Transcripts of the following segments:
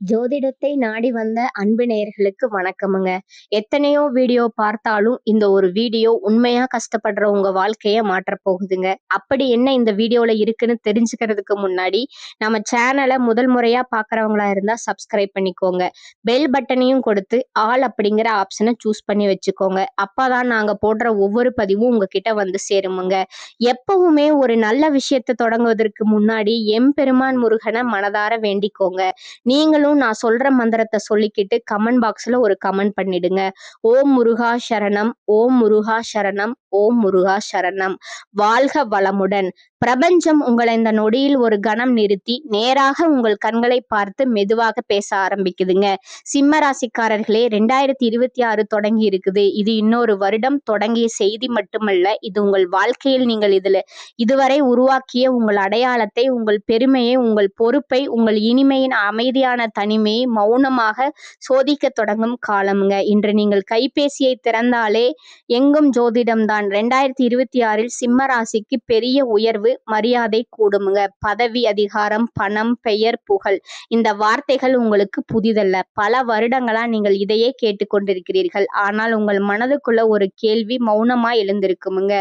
ஜோதிடத்தை நாடி வந்த அன்பு நேயர்களுக்கு வணக்கமுங்க. எத்தனையோ வீடியோ பார்த்தாலும் இந்த ஒரு வீடியோ உண்மையா கஷ்டப்படுற உங்க வாழ்க்கைய மாற்றப் போகுதுங்க. அப்படி என்ன இந்த வீடியோல இருக்குன்னு தெரிஞ்சுக்கிறதுக்கு முன்னாடி நம்ம சேனலை முதல் முறையா பார்க்கறவங்களா இருந்தா சப்ஸ்கிரைப் பண்ணிக்கோங்க. பெல் பட்டனையும் கொடுத்து ஆல் அப்படிங்கிற ஆப்ஷனை சூஸ் பண்ணி வச்சுக்கோங்க. அப்பதான் நாங்க போடுற ஒவ்வொரு பதிவும் உங்ககிட்ட வந்து சேருமுங்க. எப்பவுமே ஒரு நல்ல விஷயத்தை தொடங்குவதற்கு முன்னாடி எம்பெருமான் முருகனை மனதார வேண்டிக்கோங்க. நீங்களும் நான் சொல்ற மந்திரத்தை சொல்லிக்கிட்டு கமெண்ட் பாக்ஸ்ல ஒரு கமெண்ட் பண்ணிடுங்க. ஓம் முருகா சரணம், ஓம் முருகா சரணம், ஓம் முருகா சரணம். வாழ்க வளமுடன். பிரபஞ்சம் உங்களை இந்த நொடியில் ஒரு கணம் நிறுத்தி நேராக உங்கள் கண்களை பார்த்து மெதுவாக பேச ஆரம்பிக்குதுங்க. சிம்ம ராசிக்காரர்களே, 2026 தொடங்கி இருக்குது. இது இன்னொரு வருடம் தொடங்கிய செய்தி மட்டுமல்ல, இது உங்கள் வாழ்க்கையில் நீங்கள் இதுவரை உருவாக்கிய உங்கள் அடையாளத்தை, உங்கள் பெருமையை, உங்கள் பொறுப்பை, உங்கள் இனிமையின் அமைதியான தனிமையை மௌனமாக சோதிக்க தொடங்கும் காலமுங்க. இன்று நீங்கள் கைபேசியை திறந்தாலே எங்கும் ஜோதிடம்தான். 2026 சிம்ம ராசிக்கு பெரிய உயர்வு, மரியாதை கூடுமுங்க. பதவி, அதிகாரம், பணம், பெயர், புகழ், இந்த வார்த்தைகள் உங்களுக்கு புதிதல்ல. பல வருடங்களா நீங்கள் இதையே கேட்டுக்கொண்டிருக்கிறீர்கள். ஆனால் உங்கள் மனதுக்குள்ள ஒரு கேள்வி மௌனமா எழுந்திருக்குமுங்க.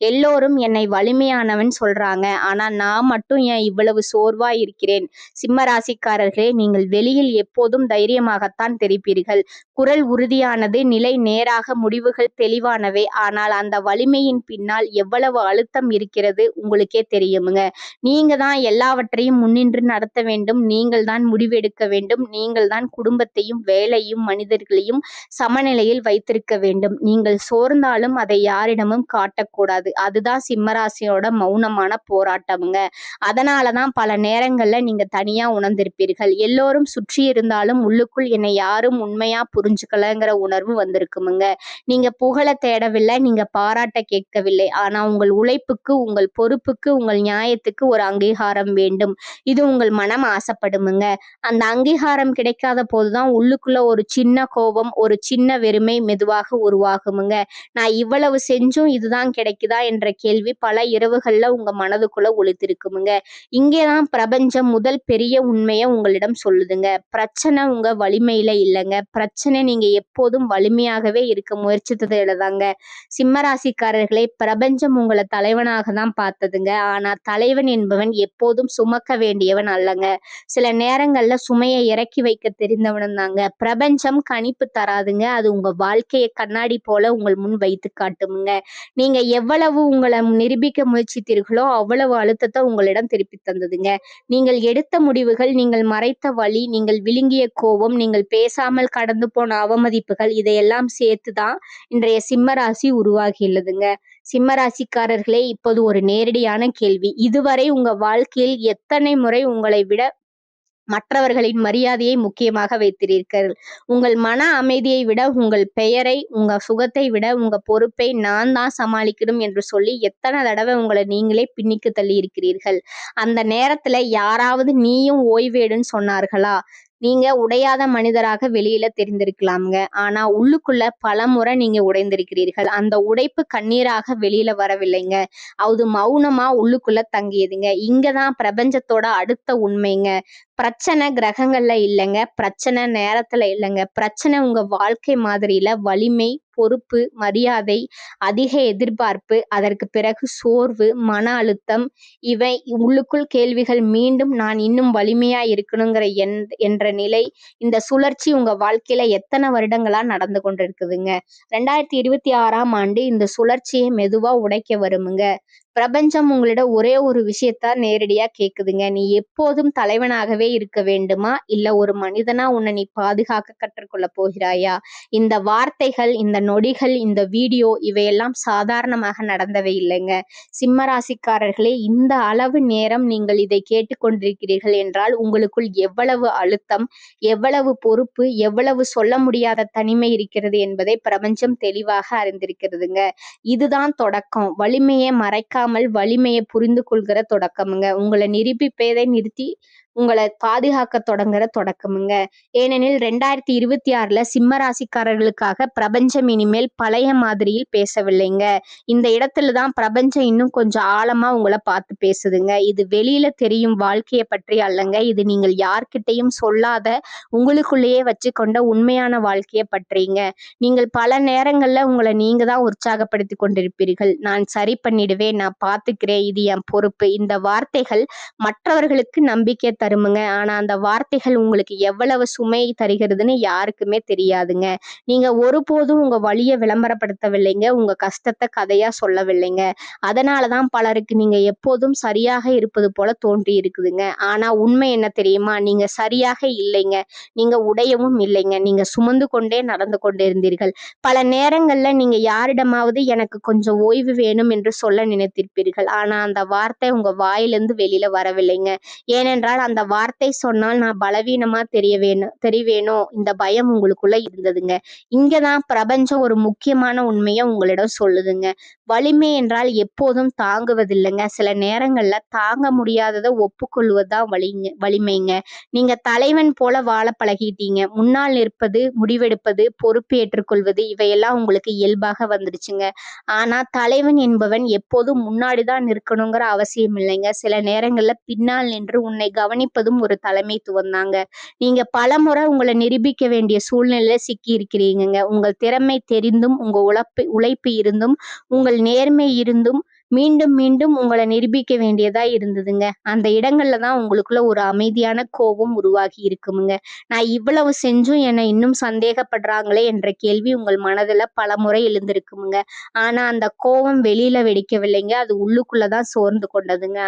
எல்லோரும் என்னை வலிமையானவன் சொல்றாங்க, ஆனா நான் மட்டும் ஏன் இவ்வளவு சோர்வா இருக்கிறேன்? சிம்ம ராசிக்காரர்களே, நீங்கள் வெளியில் எப்போதும் தைரியமாகத்தான் தெரிப்பீர்கள். குரல் உறுதியானது, நிலை நேராக, முடிவுகள் தெளிவானவை. ஆனால் அந்த வலிமையின் பின்னால் எவ்வளவு அழுத்தம் இருக்கிறது உங்களுக்கே தெரியுமுங்க. நீங்க தான் எல்லாவற்றையும் முன்னின்று நடத்த வேண்டும். நீங்கள் தான் முடிவெடுக்க வேண்டும். நீங்கள் தான் குடும்பத்தையும் வேலையும் மனிதர்களையும் சமநிலையில் வைத்திருக்க வேண்டும். நீங்கள் சோர்ந்தாலும் அதை யாரிடமும் காட்டக்கூடாது. அதுதான் சிம்மராசியோட மௌனமான போராட்டமுங்க. அதனாலதான் பல நேரங்கள்ல நீங்க தனியா உணர்ந்திருப்பீர்கள். எல்லோரும் சுற்றி இருந்தாலும் உள்ளுக்குள் என்னை யாரும் உண்மையா புரிஞ்சுக்கலங்கிற உணர்வு வந்திருக்குமுங்க. நீங்க புகழ தேடவில்லை, நீங்க பாராட்ட கேட்கவில்லை. ஆனா உங்கள் உழைப்புக்கு, உங்கள் பொறுப்புக்கு, உங்கள் நியாயத்துக்கு ஒரு அங்கீகாரம் வேண்டும். இது உங்கள் மனம் ஆசைப்படுமுங்க. அந்த அங்கீகாரம் கிடைக்காத போதுதான் உள்ளுக்குள்ள ஒரு சின்ன கோபம், ஒரு சின்ன வெறுமை மெதுவாக உருவாகுமுங்க. நான் இவ்வளவு செஞ்சும் இதுதான் கிடைக்குதா என்ற கேள்வி பல இரவுகள்ல உங்க மனதுக்குள்ள ஒளித்திருக்குமுங்க. இங்கேதான் பிரபஞ்சம் முதல் பெரிய உண்மையை உங்களிடம் சொல்லுதுங்க. பிரச்சனை உங்க வலிமையில இல்லைங்க. பிரச்சனை நீங்க எப்போதும் வலிமையாகவே இருக்க முயற்சித்ததுலதாங்க. சிம்மராசிக்காரர்களை, பிரபஞ்சம் உங்களை தலைவனாக தான் பார்த்ததுங்க. ஆனா தலைவன் என்பவன் எப்போதும் சுமக்க வேண்டியவன் அல்லங்க. சில நேரங்கள்ல சுமையை இறக்கி வைக்க தெரிந்தவனும் தாங்க. பிரபஞ்சம் கணிப்பு தராதுங்க. அது உங்க வாழ்க்கையை கண்ணாடி போல உங்கள் முன் வைத்து காட்டுமுங்க. நீங்க எவ்வளவு உங்களை நிரூபிக்க முயற்சித்தீர்களோ அவ்வளவு அழுத்தத்தை உங்களிடம் திருப்பி தந்ததுங்க. நீங்கள் எடுத்த முடிவுகள், நீங்கள் மறைத்த வலி, நீங்கள் விழுங்கிய கோபம், நீங்கள் பேசாமல் கடந்து போன அவமதிப்புகள், இதையெல்லாம் சேர்த்துதான் இன்றைய சிம்மராசி உருவாகியுள்ளதுங்க. சிம்மராசிக்காரர்களே, இப்போது ஒரு நேரடியான கேள்வி. இதுவரை உங்க வாழ்க்கையில் எத்தனை முறை உங்களை விட மற்றவர்களின் மரியாதையை முக்கியமாக வைத்திருக்கிறீர்கள்? உங்கள் மன அமைதியை விட, உங்கள் பெயரை, உங்க சுகத்தை விட, உங்க பொறுப்பை நான் தான் சமாளிக்கணும் என்று சொல்லி எத்தனை தடவை உங்களை நீங்களே பின்னிக்கு தள்ளி இருக்கிறீர்கள்? அந்த நேரத்துல யாராவது நீயும் ஓய்வேடுன்னு சொன்னார்களா? நீங்க உடையாத மனிதராக வெளியில தெரிந்திருக்கலாம்ங்க. ஆனா உள்ளுக்குள்ள பல முறை நீங்க உடைந்திருக்கிறீர்கள். அந்த உடைப்பு கண்ணீராக வெளியில வரவில்லைங்க. அது மௌனமா உள்ளுக்குள்ள தங்கியதுங்க. இங்கதான் பிரபஞ்சத்தோட அடுத்த உண்மைங்க. பிரச்சனை கிரகங்கள்ல இல்லைங்க. பிரச்சனை நேரத்துல இல்லைங்க. பிரச்சனை உங்க வாழ்க்கை மாதிரியில வலிமை, பொறுப்பு, மரியாதை, அதிக எதிர்பார்ப்பு, அதற்கு பிறகு சோர்வு, மன அழுத்தம், இவை உள்ளுக்குள் கேள்விகள், மீண்டும் நான் இன்னும் வலிமையா இருக்கணுங்கிற என்ற நிலை. இந்த சுழற்சி உங்க வாழ்க்கையில எத்தனை வருடங்களா நடந்து கொண்டிருக்குதுங்க. 2026ஆம் ஆண்டு இந்த சுழற்சியை மெதுவா உடைக்க வருமுங்க. பிரபஞ்சம் உங்களிடம் ஒரே ஒரு விஷயத்த நேரடியா கேக்குதுங்க. நீ எப்போதும் தலைவனாகவே இருக்க வேண்டுமா, இல்ல ஒரு மனிதனா உன்னை நீ பாதுகாக்க கற்றுக்கொள்ள போகிறாயா? இந்த வார்த்தைகள், இந்த நொடிகள், இந்த வீடியோ, இவையெல்லாம் சாதாரணமாக நடந்தவை இல்லைங்க. சிம்மராசிக்காரர்களே, இந்த அளவு நேரம் நீங்கள் இதை கேட்டுக்கொண்டிருக்கிறீர்கள் என்றால் உங்களுக்குள் எவ்வளவு அழுத்தம், எவ்வளவு பொறுப்பு, எவ்வளவு சொல்ல முடியாத தனிமை இருக்கிறது என்பதை பிரபஞ்சம் தெளிவாக அறிந்திருக்கிறதுங்க. இதுதான் தொடக்கம். வலிமையை மறைக்காமல் வலிமையை புரிந்து கொள்கிற தொடக்கமுங்க. உங்களை நிரூபிப்பதை நிறுத்தி உங்களை பாதுகாக்க தொடங்குற தொடக்கமுங்க. ஏனெனில் 2026ல சிம்ம ராசிக்காரர்களுக்காக பிரபஞ்சம் இனிமேல் பழைய மாதிரியில் பேசவில்லைங்க. இந்த இடத்துல தான் பிரபஞ்சம் இன்னும் கொஞ்சம் ஆழமா உங்களை பார்த்து பேசுதுங்க. இது வெளியில தெரியும் வாழ்க்கைய பற்றி அல்லங்க. இது நீங்கள் யார்கிட்டையும் சொல்லாத உங்களுக்குள்ளேயே வச்சுக்கொண்ட உண்மையான வாழ்க்கைய பற்றிங்க. நீங்கள் பல நேரங்கள்ல உங்களை நீங்க தான் உற்சாகப்படுத்தி கொண்டிருப்பீர்கள். நான் சரி பண்ணிடுவேன், நான் பார்த்துக்கிறேன், இது என் பொறுப்பு. இந்த வார்த்தைகள் மற்றவர்களுக்கு நம்பிக்கை தருமுங்க. ஆனா அந்த வார்த்தைகள் உங்களுக்கு எவ்வளவு சுமை தருகிறதுன்னு யாருக்குமே தெரியாதுங்க. நீங்க ஒருபோதும் உங்க வலிய விளம்பரப்படுத்தவில்லைங்க. உங்க கஷ்டத்தை கதையா சொல்லவில்லைங்க. அதனாலதான் பலருக்கு நீங்க எப்போதும் சரியாக இருப்பது போல தோன்றி இருக்குதுங்க. ஆனா உண்மை என்ன தெரியுமா? நீங்க சரியாக இல்லைங்க. நீங்க உடையவும் இல்லைங்க. நீங்க சுமந்து கொண்டே நடந்து கொண்டிருந்தீர்கள். பல நேரங்கள்ல நீங்க யாரிடமாவது எனக்கு கொஞ்சம் ஓய்வு வேணும் என்று சொல்ல நினைத்திருப்பீர்கள். ஆனா அந்த வார்த்தை உங்க வாயிலிருந்து வெளியில வரவில்லைங்க. ஏனென்றால் அந்த வார்த்தை சொன்னால் நான் பலவீனமா தெரிவேனோ இந்த பயம் உங்களுக்குள்ள இருந்ததுங்க. இங்கதான் பிரபஞ்சம் ஒரு முக்கியமான உண்மையை உங்களிடம் சொல்லுதுங்க. வலிமை என்றால் எப்போதும் தாங்குவதில்லைங்க. சில நேரங்கள்ல தாங்க முடியாததை ஒப்புக்கொள்வதுதான் வலிமைங்க. நீங்க தலைவன் போல வாழ பழகிட்டீங்க. முன்னால் நிற்பது, முடிவெடுப்பது, பொறுப்பு ஏற்றுக்கொள்வது இவையெல்லாம் உங்களுக்கு இயல்பாக வந்துடுச்சுங்க. ஆனா தலைவன் என்பவன் எப்போதும் முன்னாடிதான் நிற்கணுங்கிற அவசியம் இல்லைங்க. சில நேரங்கள்ல பின்னால் நின்று உன்னை கவனிப்பதும் ஒரு தலைமைத்துவம் தாங்க. நீங்க பலமுறை உங்களை நிரூபிக்க வேண்டிய சூழ்நிலையில சிக்கி இருக்கிறீங்க. உங்கள் திறமை தெரிந்தும், உங்க உழைப்பு இருந்தும், உங்கள் நேர்மை இருந்தும் மீண்டும் மீண்டும் உங்களை நிரூபிக்க வேண்டியதா இருந்ததுங்க. அந்த இடங்கள்ல தான் உங்களுக்குள்ள ஒரு அமைதியான கோபம் உருவாகி இருக்குமுங்க. நான் இவ்வளவு செஞ்சும் என்னை இன்னும் சந்தேகப்படுறாங்களே என்ற கேள்வி உங்கள் மனதுல பலமுறை எழுந்திருக்குமுங்க. ஆனா அந்த கோபம் வெளியில வெடிக்கவில்லைங்க. அது உள்ளுக்குள்ளதான் சோர்ந்து கொண்டதுங்க.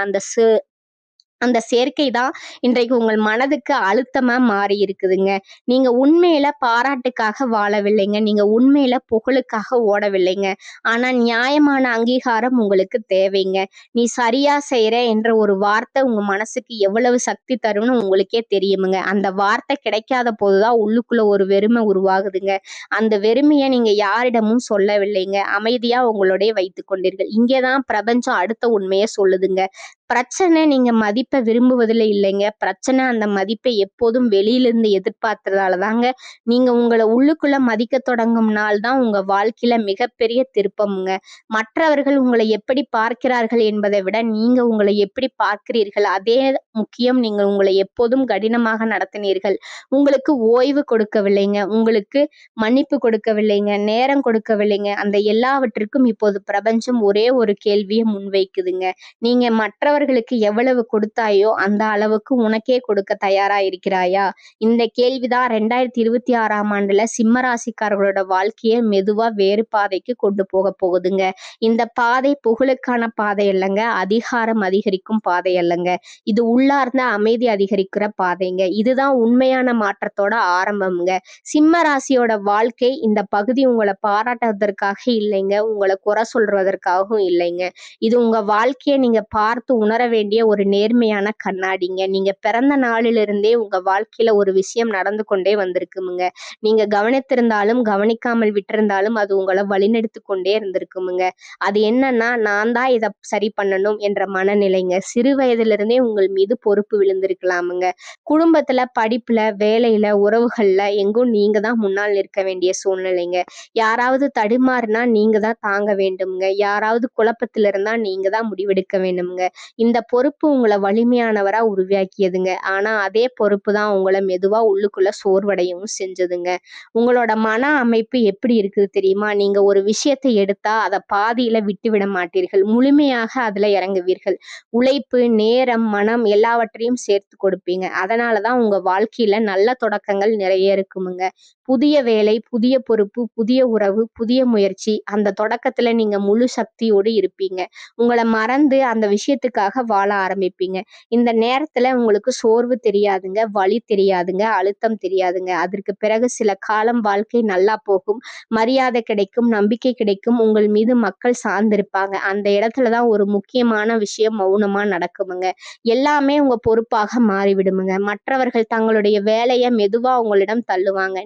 அந்த சேர்க்கை தான் இன்றைக்கு உங்கள் மனதுக்கு அழுத்தமா மாறி இருக்குதுங்க. நீங்க உண்மையில பாராட்டுக்காக வாழவில்லைங்க. நீங்க உண்மையில புகழுக்காக ஓடவில்லைங்க. ஆனா நியாயமான அங்கீகாரம் உங்களுக்கு தேவைங்க. நீ சரியா செய்யற என்ற ஒரு வார்த்தை உங்க மனசுக்கு எவ்வளவு சக்தி தரும்னு உங்களுக்கே தெரியுமுங்க. அந்த வார்த்தை கிடைக்காத போதுதான் உள்ளுக்குள்ள ஒரு வெறுமை உருவாகுதுங்க. அந்த வெறுமையை நீங்க யாரிடமும் சொல்லவில்லைங்க. அமைதியா உங்களோடய வைத்துக் கொண்டீர்கள். இங்கேதான் பிரபஞ்சம் அடுத்த உண்மையை சொல்லுதுங்க. பிரச்சனை நீங்க மதிப்பை விரும்புவதில்லை இல்லைங்க. பிரச்சனை அந்த மதிப்பை எப்போதும் வெளியிலிருந்து எதிர்பார்த்ததால தாங்க. நீங்க உங்களை உள்ளுக்குள்ள மதிக்க தொடங்கும் நாள் தான் உங்க வாழ்க்கையில மிகப்பெரிய திருப்பமுங்க. மற்றவர்கள் உங்களை எப்படி பார்க்கிறார்கள் என்பதை விட நீங்க உங்களை எப்படி பார்க்கிறீர்கள் அதே முக்கியம். நீங்கள் உங்களை எப்போதும் கடினமாக நடத்தினீர்கள். உங்களுக்கு ஓய்வு கொடுக்கவில்லைங்க. உங்களுக்கு மன்னிப்பு கொடுக்கவில்லைங்க. நேரம் கொடுக்கவில்லைங்க. அந்த எல்லாவற்றிற்கும் இப்போது பிரபஞ்சம் ஒரே ஒரு கேள்வியை முன்வைக்குதுங்க. நீங்க மற்றவர்களுக்கு எவ்வளவு கொடுத்தாயோ அந்த அளவுக்கு உனக்கே கொடுக்க தயாரா இருக்கிறாயா? இந்த கேள்விதான் 2026ஆம் ஆண்டுல சிம்ம ராசிக்காரர்களோட வாழ்க்கையை மெதுவா வேறு பாதைக்கு கொண்டு போக போகுதுங்க. இந்த பாதை புகழுக்கான பாதை அல்லங்க. அதிகாரம் அதிகரிக்கும் பாதை அல்லங்க. இது உள்ளார்ந்த அமைதி அதிகரிக்கிற பாதைங்க. இதுதான் உண்மையான மாற்றத்தோட ஆரம்பம்ங்க. சிம்ம ராசியோட வாழ்க்கை இந்த பகுதி உங்களை பாராட்டுவதற்காக இல்லைங்க. உங்களை குறை சொல்றதற்காகவும் இல்லைங்க. இது உங்க வாழ்க்கையை நீங்க பார்த்து உணர வேண்டிய ஒரு நேர்மையான கண்ணாடிங்க. நீங்க பிறந்த நாளிலிருந்தே உங்க வாழ்க்கையில ஒரு விஷயம் நடந்து கொண்டே வந்திருக்குமுங்க. நீங்க கவனித்திருந்தாலும் கவனிக்காமல் விட்டிருந்தாலும் அது உங்களை வழிநடத்தி கொண்டே இருந்திருக்குமுங்க. அது என்னன்னா, நான் தான் இதை சரி பண்ணணும் என்ற மனநிலைங்க. சிறு வயதிலிருந்தே உங்கள் மீது பொறுப்பு விழுந்திருக்கலாமுங்க. குடும்பத்துல, படிப்புல, வேலையில, உறவுகள்ல எங்கும் நீங்க தான் முன்னால் நிற்க வேண்டிய சூழ்நிலைங்க. யாராவது தடுமாறுனா நீங்க தான் தாங்க வேண்டும்ங்க. யாராவது குழப்பத்துல இருந்தா நீங்க தான் முடிவெடுக்க வேண்டும்ங்க. இந்த பொறுப்பு உங்களை வலிமையானவரா உருவாக்கியதுங்க. ஆனா அதே பொறுப்பு தான் உங்களை மெதுவா உள்ளுக்குள்ள சோர்வடையவும் செஞ்சதுங்க. உங்களோட மன அமைப்பு எப்படி இருக்குது தெரியுமா? நீங்க ஒரு விஷயத்தை எடுத்தா அதை பாதியில விட்டு விட மாட்டீர்கள். முழுமையாக அதுல இறங்குவீர்கள். உழைப்பு, நேரம், மனம் எல்லாவற்றையும் சேர்த்து கொடுப்பீங்க. அதனாலதான் உங்க வாழ்க்கையில நல்ல தொடக்கங்கள் நிறைய இருக்குமுங்க. புதிய வேலை, புதிய பொறுப்பு, புதிய உறவு, புதிய முயற்சி. அந்த தொடக்கத்துல நீங்க முழு சக்தியோடு இருப்பீங்க. உங்களை மறந்து அந்த விஷயத்துக்காக வாழ ஆரம்பிப்பீங்க. இந்த நேரத்துல உங்களுக்கு சோர்வு தெரியாதுங்க, வலி தெரியாதுங்க, அழுத்தம் தெரியாதுங்க. அதற்கு பிறகு சில காலம் வாழ்க்கை நல்லா போகும். மரியாதை கிடைக்கும், நம்பிக்கை கிடைக்கும். உங்கள் மீது மக்கள் சார்ந்திருப்பாங்க. அந்த இடத்துலதான் ஒரு முக்கியமான விஷயம் மௌனமா நடக்குமுங்க. எல்லாமே உங்க பொறுப்பாக மாறிவிடுமுங்க. மற்றவர்கள் தங்களுடைய வேலையை மெதுவா உங்களிடம் தள்ளுவாங்க.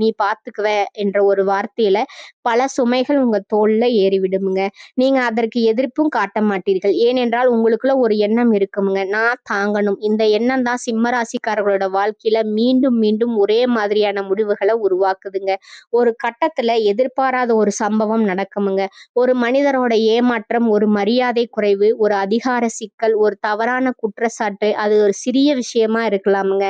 நீ பார்த்துக்குவ என்ற ஒரு வார்த்தையில பல சுமைகள் உங்க தோல்ல ஏறிவிடுமுங்க. நீங்க அதற்கு எதிர்ப்பும் காட்ட மாட்டீர்கள். ஏனென்றால் உங்களுக்கு உங்களுக்குள்ள ஒரு எண்ணம் இருக்குமுங்க. நான் தாங்கணும். இந்த எண்ணம் தான் சிம்ம ராசிக்காரர்களோட வாழ்க்கையில மீண்டும் மீண்டும் ஒரே மாதிரியான முடிவுகள உருவாக்குதுங்க. ஒரு கட்டத்துல எதிர்பாராத ஒரு சம்பவம் நடக்குமுங்க. ஒரு மனிதரோட ஏமாற்றம், ஒரு மரியாதை குறைவு, ஒரு அதிகார சிக்கல், ஒரு தவறான குற்றச்சாட்டு, அது ஒரு சிறிய விஷயமா இருக்கலாமுங்க.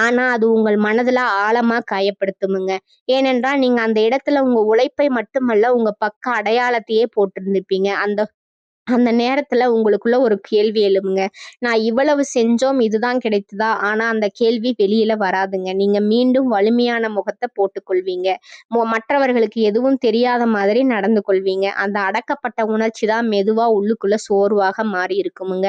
ஆனா அது உங்கள் மனதுல ஆழமா காயப்படுத்துமுங்க. ஏனென்றால் நீங்க அந்த இடத்துல உங்க உழைப்பை மட்டுமல்ல, உங்க பக்க அடையாளத்தையே போட்டிருந்திருப்பீங்க. அந்த அந்த நேரத்துல உங்களுக்குள்ள ஒரு கேள்வி எழுமுங்க. நான் இவ்வளவு செஞ்சோம், இதுதான் கிடைத்ததா? ஆனா அந்த கேள்வி வெளியில வராதுங்க. நீங்க மீண்டும் வலிமையான முகத்த போட்டுக்கொள்வீங்க. மற்றவர்களுக்கு எதுவும் தெரியாத மாதிரி நடந்து கொள்வீங்க. அந்த அடக்கப்பட்ட உணர்ச்சி தான் மெதுவா உள்ளுக்குள்ள சோர்வாக மாறி இருக்குமுங்க.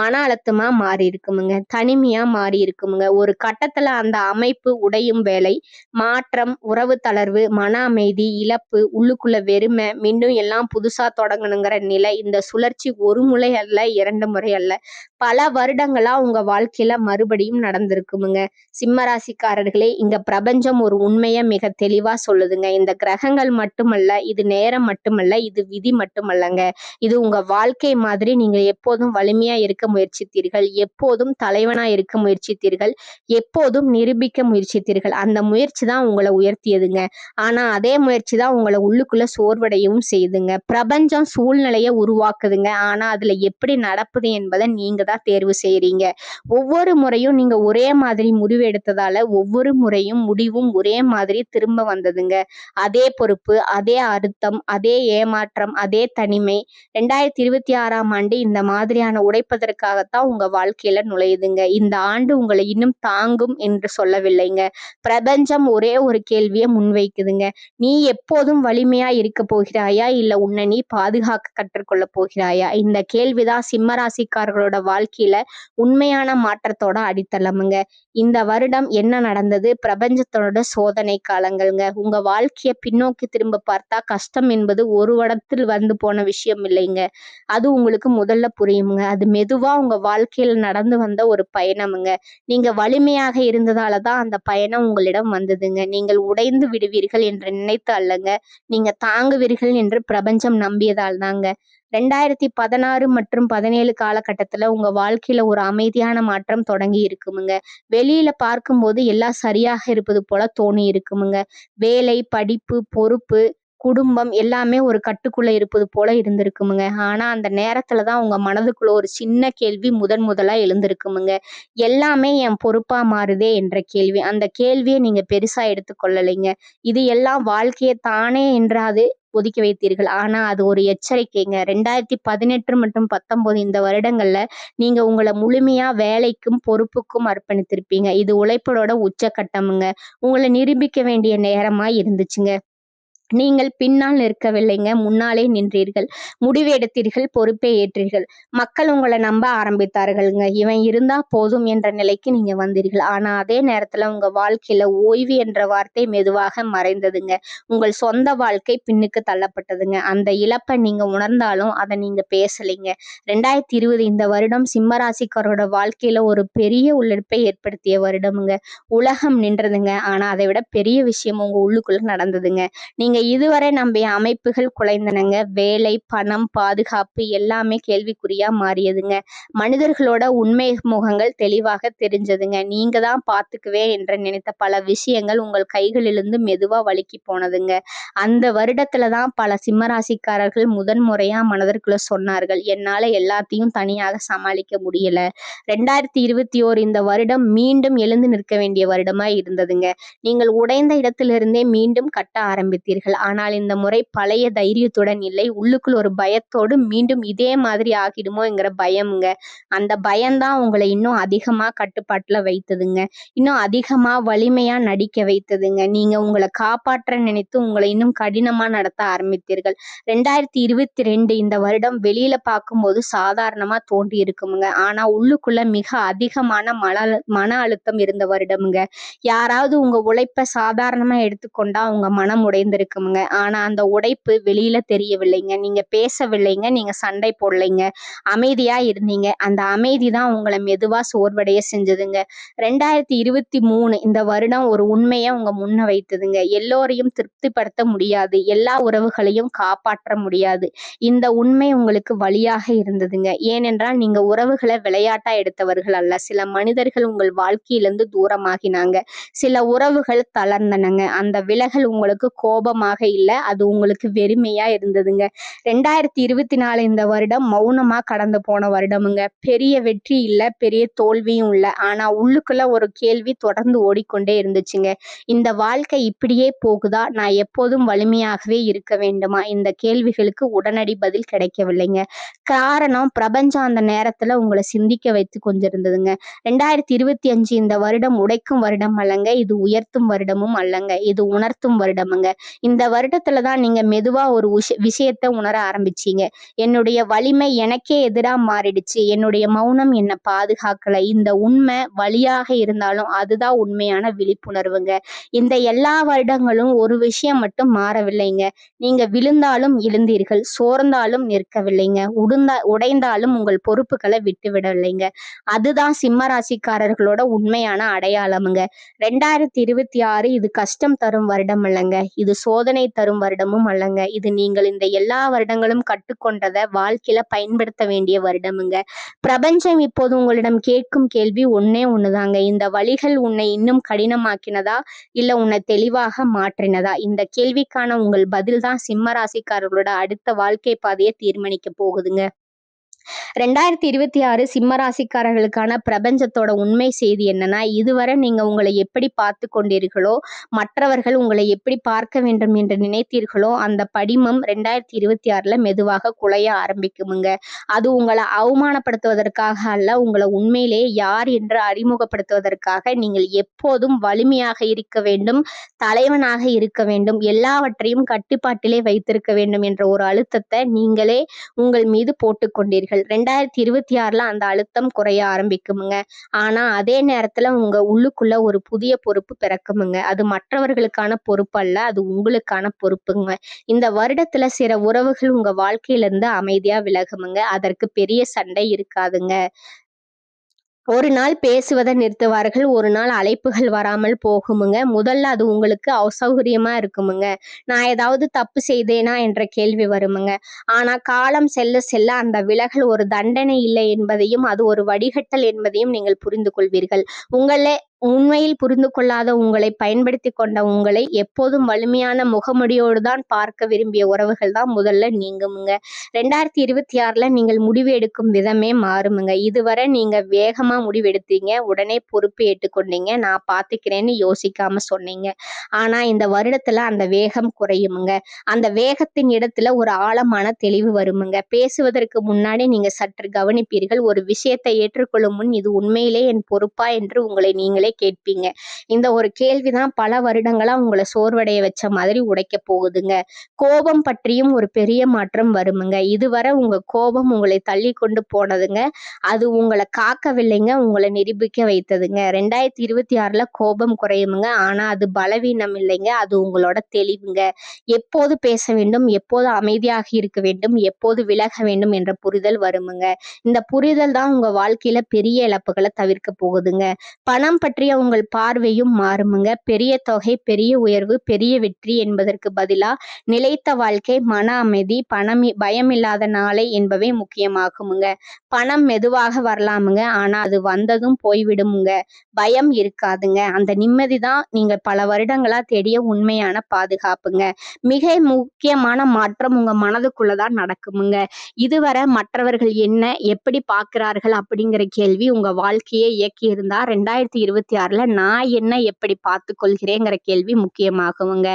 மன அழுத்தமா மாறி இருக்குமுங்க. தனிமையா மாறி இருக்குமுங்க. ஒரு கட்டத்துல அந்த அமைப்பு உடையும் வேலை, மாற்றம், உறவு தளர்வு, மன அமைதி, இழப்பு, உள்ளுக்குள்ள வெறுமை, மீண்டும் எல்லாம் புதுசா தொடங்கணுங்கிற நிலை, இந்த சுழற்சி ஒரு முறை அல்ல, 2 முறை அல்ல, பல வருடங்களா உங்க வாழ்க்கையில மறுபடியும் நடந்திருக்குமுங்க. சிம்ம ராசிக்காரர்களே, இங்க பிரபஞ்சம் ஒரு உண்மைய மிக தெளிவா சொல்லுதுங்க. இந்த கிரகங்கள் மட்டுமல்ல, இது நேரம் மட்டுமல்ல, இது விதி மட்டுமல்லங்க. இது உங்க வாழ்க்கை மாதிரி. நீங்க எப்போதும் வலிமையா இருக்க முயற்சித்தீர்கள், எப்போதும் தலைவனா இருக்க முயற்சித்தீர்கள், எப்போதும் நிரூபிக்க முயற்சித்தீர்கள். அந்த முயற்சி தான் உங்களை உயர்த்தியதுங்க. ஆனா அதே முயற்சி தான் உங்களை உள்ளுக்குள்ள சோர்வடையவும் செய்யுதுங்க. பிரபஞ்சம் சூழ்நிலைய உருவாக்குதுங்க. ஆனா அதுல எப்படி நடப்புது என்பதை நீங்க தான் தேர்வு செய்றீங்க. ஒவ்வொரு முறையும் நீங்க ஒரே மாதிரி முடிவு எடுத்ததால ஒவ்வொரு முறையும் முடிவும் ஒரே மாதிரி திரும்ப வந்ததுங்க. அதே பொறுப்பு, அதே அழுத்தம், அதே ஏமாற்றம், அதே தனிமை. 2026ஆம் ஆண்டு இந்த மாதிரியான உடைப்பதற்காகத்தான் உங்க வாழ்க்கையில நுழையுதுங்க. இந்த ஆண்டு உங்களை இன்னும் தாங்கும் என்று சொல்லவில்லைங்க. பிரபஞ்சம் ஒரே ஒரு கேள்வியை முன்வைக்குதுங்க. நீ எப்போதும் வலிமையா இருக்க போகிறாயா, இல்ல உன்னை நீ பாதுகாக்க கற்றுக்கொள்ள போகிறாயா? இந்த கேள்விதான் சிம்ம ராசிக்காரர்களோட வாழ்க்கையில உண்மையான மாற்றத்தோட அடித்தளமுங்க. இந்த வருடம் என்ன நடந்தது? பிரபஞ்சத்தோட சோதனை காலங்கள்ங்க. உங்க வாழ்க்கைய பின்னோக்கி திரும்ப பார்த்தா கஷ்டம் என்பது ஒரு வருடத்தில் வந்து போன விஷயம் இல்லைங்க. அது உங்களுக்கு முதல்ல புரியுமுங்க. அது மெதுவா உங்க வாழ்க்கையில நடந்து வந்த ஒரு பயணமுங்க. நீங்க வலிமையாக இருந்ததால தான் அந்த பயணம் உங்களிடம் வந்ததுங்க. நீங்கள் உடைந்து விடுவீர்கள் என்று நினைத்து அல்லங்க, நீங்க தாங்குவீர்கள் என்று பிரபஞ்சம் நம்பியதால் தாங்க. 2016 மற்றும் 17 காலகட்டத்துல உங்க வாழ்க்கையில ஒரு அமைதியான மாற்றம் தொடங்கி இருக்குமுங்க. வெளியில பார்க்கும்போது எல்லாம் சரியாக இருப்பது போல தோணி இருக்குமுங்க. வேலை, படிப்பு, பொறுப்பு, குடும்பம் எல்லாமே ஒரு கட்டுக்குள்ள இருப்பது போல இருந்திருக்குமுங்க. ஆனா அந்த நேரத்துல தான் உங்க மனதுக்குள்ள ஒரு சின்ன கேள்வி முதலா எழுந்திருக்குமுங்க. எல்லாமே என் பொறுப்பா மாறுதே என்ற கேள்வி. அந்த கேள்வியை நீங்க பெருசா எடுத்துக்கொள்ளலைங்க. இது எல்லாம் வாழ்க்கையை தானே என்றாது ஒதுக்கி வைத்தீர்கள். ஆனா அது ஒரு எச்சரிக்கைங்க. 2018 மற்றும் 19 இந்த வருடங்கள்ல நீங்க உங்களை முழுமையா வேலைக்கும் பொறுப்புக்கும் அர்ப்பணித்திருப்பீங்க. இது உழைப்போட உச்சக்கட்டமுங்க. உங்களை நிரூபிக்க வேண்டிய நேரமா இருந்துச்சுங்க. நீங்கள் பின்னால் நிற்கவில்லைங்க, முன்னாலே நின்றீர்கள். முடிவு எடுத்தீர்கள், பொறுப்பை ஏற்றீர்கள். மக்கள் உங்களை நம்ப ஆரம்பித்தார்கள்ங்க. இவன் இருந்தா போதும் என்ற நிலைக்கு நீங்க வந்தீர்கள். ஆனா அதே நேரத்துல உங்க வாழ்க்கையில ஓய்வு என்ற வார்த்தை மெதுவாக மறைந்ததுங்க. உங்கள் சொந்த வாழ்க்கை பின்னுக்கு தள்ளப்பட்டதுங்க. அந்த இழப்பை நீங்க உணர்ந்தாலும் அதை நீங்க பேசலைங்க. 2020 இந்த வருடம் சிம்ம ராசிக்காரோட வாழ்க்கையில ஒரு பெரிய உள்ளிருப்பை ஏற்படுத்திய வருடமுங்க. உலகம் நின்றதுங்க. ஆனா அதை விட பெரிய விஷயம் உங்க உள்ளுக்குள்ள நடந்ததுங்க. நீங்க இதுவரை நம்பிய அமைப்புகள் குலைந்தனங்க. வேலை, பணம், பாதுகாப்பு எல்லாமே கேள்விக்குறியா மாறியதுங்க. மனிதர்களோட உண்மை முகங்கள் தெளிவாக தெரிஞ்சதுங்க. நீங்க தான் பார்த்துக்குவேன் என்று நினைத்த பல விஷயங்கள் உங்கள் கைகளிலிருந்து மெதுவா வழுக்கி போனதுங்க. அந்த வருடத்துல தான் பல சிம்மராசிக்காரர்கள் முதன்முறையா மனதிற்குள்ள சொன்னார்கள், என்னால எல்லாத்தையும் தனியாக சமாளிக்க முடியல. 2021 இந்த வருடம் மீண்டும் எழுந்து நிற்க வேண்டிய வருடமா இருந்ததுங்க. நீங்கள் உடைந்த இடத்திலிருந்தே மீண்டும் கட்ட ஆரம்பித்தீர்கள். ஆனால் இந்த முறை பழைய தைரியத்துடன் இல்லை, உள்ளுக்குள் ஒரு பயத்தோடு மீண்டும் இதே மாதிரி ஆகிடுமோ என்கிற பயமுங்க. அந்த பயம்தான் உங்களை இன்னும் அதிகமா கட்டுப்பாட்டுல வைத்ததுங்க. இன்னும் அதிகமா வலிமையா நடிக்க வைத்ததுங்க. நீங்க உங்களை காப்பாற்ற நினைத்து உங்களை இன்னும் கடினமா நடத்த ஆரம்பித்தீர்கள். 2022 இந்த வருடம் வெளியில பார்க்கும்போது சாதாரணமா தோன்றி இருக்குமுங்க. ஆனா உள்ளுக்குள்ள மிக அதிகமான மன அழுத்தம் இருந்த வருடமுங்க. யாராவது உங்க உழைப்பை சாதாரணமா எடுத்துக்கொண்டா உங்க மனம் உடைந்திருக்கு. உடைஞ்சிருக்குமுங்க. ஆனா அந்த உடைப்பு வெளியில தெரியவில்லைங்க. நீங்க பேசவில்லைங்க. நீங்க சண்டை போடலைங்க. அமைதியா இருந்தீங்க. அந்த அமைதி தான் உங்கள மெதுவா சோர்வடைய செஞ்சதுங்க. 2023 இந்த வருடம் ஒரு உண்மைய உங்க முன்ன வைத்ததுங்க. எல்லோரையும் திருப்திப்படுத்த முடியாது. எல்லா உறவுகளையும் காப்பாற்ற முடியாது. இந்த உண்மை உங்களுக்கு வலியாக இருந்ததுங்க. ஏனென்றால் நீங்க உறவுகள விளையாட்டா எடுத்தவர்கள் அல்ல. சில மனிதர்கள் உங்கள் வாழ்க்கையிலிருந்து தூரமாகினாங்க. சில உறவுகள் தளர்ந்தனங்க. அந்த விலகல் உங்களுக்கு கோபமாக இல்ல. அது உங்களுக்கு வெறுமையா இருந்ததுங்க. 2024 இந்த வருடம் மௌனமா கடந்து போன வருடமுங்க. பெரிய வெற்றி இல்ல, பெரிய தோல்வியும் இல்ல. ஆனா உள்ளுக்குள்ள ஒரு கேள்வி தொடர்ந்து ஓடிக்கொண்டே இருந்துச்சுங்க. இந்த வாழ்க்கை இப்படியே போகுதா? நான் எப்போதும் வலிமையாகவே இருக்க வேண்டுமா? இந்த கேள்விகளுக்கு உடனடி பதில் கிடைக்கவில்லைங்க. காரணம் பிரபஞ்சம் அந்த நேரத்துல உங்கள சிந்திக்க வைத்து கொண்டிருந்ததுங்க. 2025 இந்த வருடம் உடைக்கும் வருடம் அல்லங்க. இது உயர்த்தும் வருடமும் அல்லங்க. இது உணர்த்தும் வருடமுங்க. இந்த வருடத்துல தான் நீங்க மெதுவா ஒரு விஷயத்த உணர ஆரம்பிச்சீங்க. என்னுடைய வலிமை எனக்கே எதிரா மாறிடுச்சு. என்னுடைய மௌனம் என்ன பாதுகாக்கல. இந்த உண்மை வலியாக இருந்தாலும் அதுதான் உண்மையான விழிப்புணர்வுங்க. இந்த எல்லா வருடங்களும் ஒரு விஷயம் மட்டும் மாறவில்லைங்க. நீங்க விழுந்தாலும் எழுந்தீர்கள், சோர்ந்தாலும் நிற்கவில்லைங்க, உடைந்தாலும் உங்கள் பொறுப்புகளை விட்டுவிடவில்லைங்க. அதுதான் சிம்ம ராசிக்காரர்களோட உண்மையான அடையாளமுங்க. 2026 இது கஷ்டம் தரும் வருடம் அல்லங்க. இது சோதனை தரும் வருடமும் அல்லங்க. இது நீங்கள் இந்த எல்லா வருடங்களும் கற்றுக்கொண்டத வாழ்க்கையில பயன்படுத்த வேண்டிய வருடமுங்க. பிரபஞ்சம் இப்போது உங்களிடம் கேட்கும் கேள்வி ஒண்ணே ஒண்ணுதாங்க. இந்த வழிகள் உன்னை இன்னும் கடினமாக்கினதா இல்ல உன்னை தெளிவாக மாற்றினதா? இந்த கேள்விக்கான உங்கள் பதில் தான் சிம்ம ராசிக்காரர்களோட அடுத்த வாழ்க்கை பாதையை தீர்மானிக்க போகுதுங்க. 2026 சிம்ம ராசிக்காரர்களுக்கான பிரபஞ்சத்தோட உண்மை செய்தி என்னன்னா, இதுவரை நீங்க உங்களை எப்படி பார்த்து கொண்டீர்களோ, மற்றவர்கள் உங்களை எப்படி பார்க்க வேண்டும் என்று நினைத்தீர்களோ, அந்த படிமம் 2026ல மெதுவாக குலைய ஆரம்பிக்குமுங்க. அது உங்களை அவமானப்படுத்துவதற்காக அல்ல, உங்களை உண்மையிலே யார் என்று அறிமுகப்படுத்துவதற்காக. நீங்கள் எப்போதும் வலிமையாக இருக்க வேண்டும், தலைவனாக இருக்க வேண்டும், எல்லாவற்றையும் கட்டுப்பாட்டிலே வைத்திருக்க வேண்டும் என்ற ஒரு அழுத்தத்தை நீங்களே உங்கள் மீது போட்டுக்கொண்டீர்கள். 2026ல அந்த அழுத்தம் குறைய ஆரம்பிக்குமுங்க. ஆனா அதே நேரத்துல உங்க உள்ளுக்குள்ள ஒரு புதிய பொறுப்பு பிறக்குமுங்க. அது மற்றவர்களுக்கான பொறுப்பு அல்ல, அது உங்களுக்கான பொறுப்புங்க. இந்த வருடத்துல சில உறவுகள் உங்க வாழ்க்கையில இருந்து அமைதியா விலகுமுங்க. அதற்கு பெரிய சண்டை இருக்காதுங்க. ஒரு நாள் பேசுவதை நிறுத்துவார்கள். ஒரு நாள் அழைப்புகள் வராமல் போகுமுங்க. முதல்ல அது உங்களுக்கு அசௌகரியமா இருக்குமுங்க. நான் ஏதாவது தப்பு செய்தேனா என்ற கேள்வி வருமுங்க. ஆனா காலம் செல்ல செல்ல அந்த விலகல் ஒரு தண்டனை இல்லை என்பதையும் அது ஒரு வடிகட்டல் என்பதையும் நீங்கள் புரிந்து கொள்வீர்கள். உங்களே உண்மையில் புரிந்து கொள்ளாத உங்களை பயன்படுத்தி கொண்ட உங்களை எப்போதும் வலிமையான முகமுடியோடு தான் பார்க்க விரும்பிய உறவுகள் தான் முதல்ல நீங்குமுங்க. 2026ல நீங்கள் முடிவு எடுக்கும் விதமே மாறுமுங்க. இதுவரை நீங்க வேகமா முடிவெடுத்தீங்க, உடனே பொறுப்பு ஏற்றுக்கொண்டீங்க, நான் பார்த்துக்கிறேன்னு யோசிக்காம சொன்னீங்க. ஆனா இந்த வருடத்துல அந்த வேகம் குறையுமுங்க. அந்த வேகத்தின் இடத்துல ஒரு ஆழமான தெளிவு வருமுங்க. பேசுவதற்கு முன்னாடி நீங்க சற்று கவனிப்பீர்கள். ஒரு விஷயத்தை ஏற்றுக்கொள்ளும் முன் இது உண்மையிலே என் பொறுப்பா என்று உங்களை நீங்களே கேட்பீங்க. இந்த ஒரு கேள்விதான் பல வருடங்களா உங்களை சோர்வடைய வச்ச மாதிரி உடைக்க போகுதுங்க. கோபம் பற்றியும் ஒரு பெரிய மாற்றம் வருமுங்க. இதுவரை உங்க கோபம் உங்களை தள்ளி கொண்டு போனதுங்க. அது உங்களை காக்கவில்லைங்க, உங்களை நிரூபிக்க வைத்ததுங்க. 2026ல கோபம் குறையுமுங்க. ஆனா அது பலவீனம் இல்லைங்க, அது உங்களோட தெளிவுங்க. எப்போது பேச வேண்டும், எப்போது அமைதியாக இருக்க வேண்டும், எப்போது விலக வேண்டும் என்ற புரிதல் வருமுங்க. இந்த புரிதல் தான் உங்க வாழ்க்கையில பெரிய இழப்புகளை தவிர்க்க போகுதுங்க. பணம் பற்றிய உங்கள் பார்வையும் மாறுமுங்க. பெரிய தொகை, பெரிய உயர்வு, பெரிய வெற்றி என்பதற்கு பதிலா நிலைத்த வாழ்க்கை, மன அமைதி, பயமில்லாத நாளை என்பவை முக்கியமாகுமுங்க. பணம் மெதுவாக வரலாமுங்க. ஆனா அது வந்ததும் போய்விடுமுங்க. பயம் இருக்காதுங்க. அந்த நிம்மதி தான் நீங்க பல வருடங்களா தேடிய உண்மையான பாதுகாப்புங்க. மிக முக்கியமான மாற்றம் உங்க மனதுக்குள்ளதான் நடக்குமுங்க. இதுவரை மற்றவர்கள் என்ன எப்படி பார்க்கிறார்கள் அப்படிங்கிற கேள்வி உங்க வாழ்க்கையை இயக்கி இருந்தா 2026ல நான் என்ன எப்படி பார்த்து கொள்கிறேங்கிற கேள்வி முக்கியமாகுமுங்க.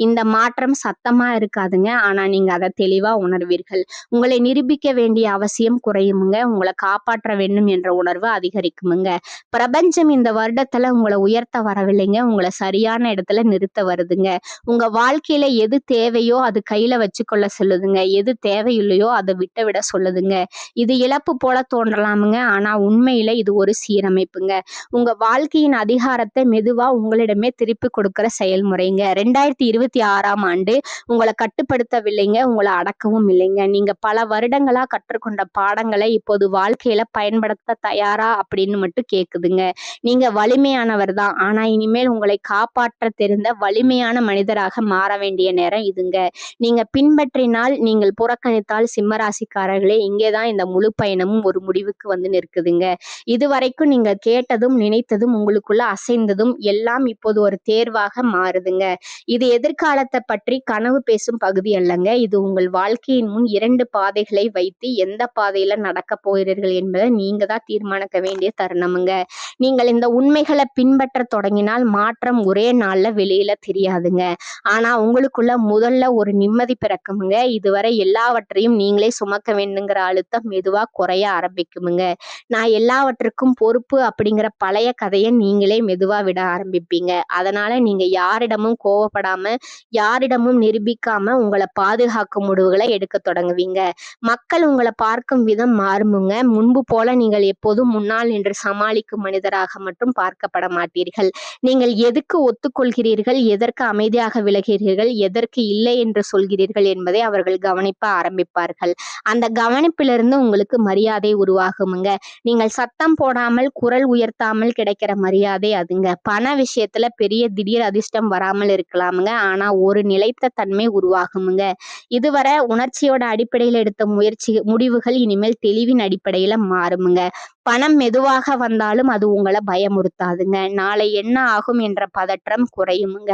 இந்த மாற்றம் சத்தமா இருக்காதுங்க. ஆனா நீங்க அதை தெளிவா உணர்வீர்கள். உங்களை நிரூபிக்க வேண்டிய அவசியம் குறையுமுங்க. உங்களை காப்பாற்ற வேண்டும் என்ற உணர்வு அதிகரிக்குமுங்க. பிரபஞ்சம் இந்த வருடத்துல உங்களை உயர்த்த வரவில்லைங்க, உங்களை சரியான இடத்துல நிறுத்த வருதுங்க. உங்க வாழ்க்கையில எது தேவையோ அது கையில வச்சுக்கொள்ள சொல்லுதுங்க. எது தேவையில்லையோ அதை விட சொல்லுதுங்க. இது இழப்பு போல தோன்றலாமுங்க. ஆனா உண்மையில இது ஒரு சீரமைப்புங்க. உங்க வாழ்க்கையை ஆட்சியின் அதிகாரத்தை மெதுவா உங்களிடமே திருப்பி கொடுக்கிற செயல்முறைங்க. 2026ஆம் ஆண்டு உங்களை கட்டுப்படுத்தவில்லைங்க, உங்களை அடக்கவும் இல்லைங்க. நீங்க பல வருடங்களா கற்றுக்கொண்ட பாடங்களை இப்போது வாழ்க்கையில பயன்படுத்த தயாரா அப்படின்னு மட்டும் கேக்குதுங்க. நீங்க வலிமையானவர் தான், ஆனா இனிமேல் உங்களை காப்பாற்ற தெரிந்த வலிமையான மனிதராக மாற வேண்டிய நேரம் இதுங்க. நீங்க பின்பற்றினால், நீங்கள் புறக்கணித்தால் சிம்மராசிக்காரர்களே, இங்கேதான் இந்த முழு பயணமும் ஒரு முடிவுக்கு வந்து நிற்குதுங்க. இதுவரைக்கும் நீங்க கேட்டதும் நினைத்ததும் உங்களுக்குள்ள அசைந்ததும் எல்லாம் இப்போது ஒரு தேர்வாக மாறுதுங்க. இது எதிர்காலத்தை பற்றி கனவு பேசும் பகுதி அல்லங்க. இது உங்கள் வாழ்க்கையின் முன் 2 பாதைகளை வைத்து எந்த பாதையில நடக்க போகிறீர்கள் என்பதை நீங்க தான் தீர்மானிக்க வேண்டிய தருணமுங்க. நீங்கள் இந்த உண்மைகளை பின்பற்ற தொடங்கினால் மாற்றம் ஒரே நாள்ல வெளியில தெரியாதுங்க. ஆனா உங்களுக்குள்ள முதல்ல ஒரு நிம்மதி பிறக்குமுங்க. இதுவரை எல்லாவற்றையும் நீங்களே சுமக்க வேண்டுங்கிற அழுத்தம் மெதுவா குறைய ஆரம்பிக்குமுங்க. நான் எல்லாவற்றுக்கும் பொறுப்பு அப்படிங்கிற பழைய கதையை நீங்களே மெதுவா விட ஆரம்பிப்பீங்க. அதனால நீங்க யாரிடமும் கோவப்படாம, யாரிடமும் நிரூபிக்காம உங்களை பாதுகாக்கும் முடிவுகளை எடுக்க தொடங்குவீங்க. மக்கள் உங்களை பார்க்கும் விதம் மாறுமுங்க. முன்பு போல நீங்கள் எப்போதும் முன்னால் நின்று சமாளிக்கும் மனிதராக மட்டும் பார்க்கப்பட மாட்டீர்கள். நீங்கள் எதுக்கு ஒத்துக்கொள்கிறீர்கள், எதற்கு அமைதியாக விலகிறீர்கள், எதற்கு இல்லை என்று சொல்கிறீர்கள் என்பதை அவர்கள் கவனிப்ப ஆரம்பிப்பார்கள். அந்த கவனிப்பிலிருந்து உங்களுக்கு மரியாதை உருவாகுமுங்க. நீங்கள் சத்தம் போடாமல், குரல் உயர்த்தாமல் கிடைக்கிற மரியாதை அதுங்க. பண விஷயத்துல பெரிய திடீர் அதிர்ஷ்டம் வராமல் இருக்கலாமுங்க, ஆனா ஒரு நிலைத்த தன்மை உருவாகுமுங்க. இதுவரை உணர்ச்சியோட அடிப்படையில் எடுத்த முடிவுகள் இனிமேல் தெளிவின் அடிப்படையில மாறுமுங்க. பணம் மெதுவாக வந்தாலும் அது உங்களை பயமுறுத்தாதுங்க. நாளை என்ன ஆகும் என்ற பதற்றம் குறையுமுங்க.